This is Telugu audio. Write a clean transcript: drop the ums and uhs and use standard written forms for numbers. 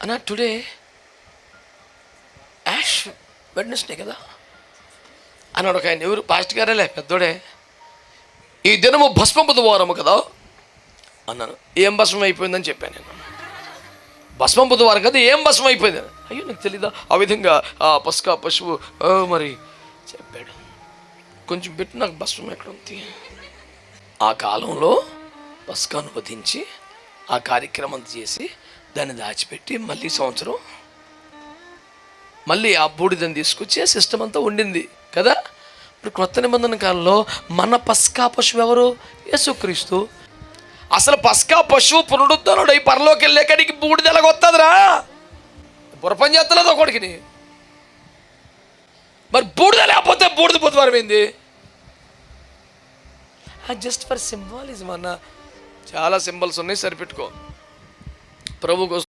అన్న టుడే యాష్ వెడ్నెస్డే కదా అన్నాడు ఒక ఆయన. ఎవరు? పాస్టర్ గారేలే, పెద్దోడే. ఈ దినము భస్మ బుధవారము కదా అన్నాను. ఏం భస్మం అయిపోయిందని చెప్పాను నేను. భస్మం బుధవారం కదా, ఏం భస్మం అయిపోయింది? అయ్యో నాకు తెలీదా? ఆ విధంగా ఆ పసుక పశువు మరి చెప్పాడు. కొంచెం పెట్టి నాకు భస్మం ఎక్కడ ఉంది. ఆ కాలంలో పసుకను వధించి ఆ కార్యక్రమం చేసి దాన్ని దాచిపెట్టి మళ్ళీ సంవత్సరం మళ్ళీ ఆ బూడిదని తీసుకొచ్చి సిస్టమ్ అంతా ఉండింది కదా. ఇప్పుడు క్రొత్త నిబంధన కాలంలో మన పస్కా పశువు ఎవరు? యేసుక్రీస్తు. అసలు పస్కా పశువు పునరుద్ధరణుడై పరలోకి వెళ్ళాక నీకు బూడిద ఎలాగొస్తుందిరా? బుర్రపని చేస్తలేదు ఒకడికి. మరి బూడిద లేకపోతే బూడిద బుధవారం ఏంది? జస్ట్ ఫర్ సింబాలిజం అన్న. చాలా సింబల్స్ ఉన్నాయి, సరిపెట్టుకో. ప్రభు కోసం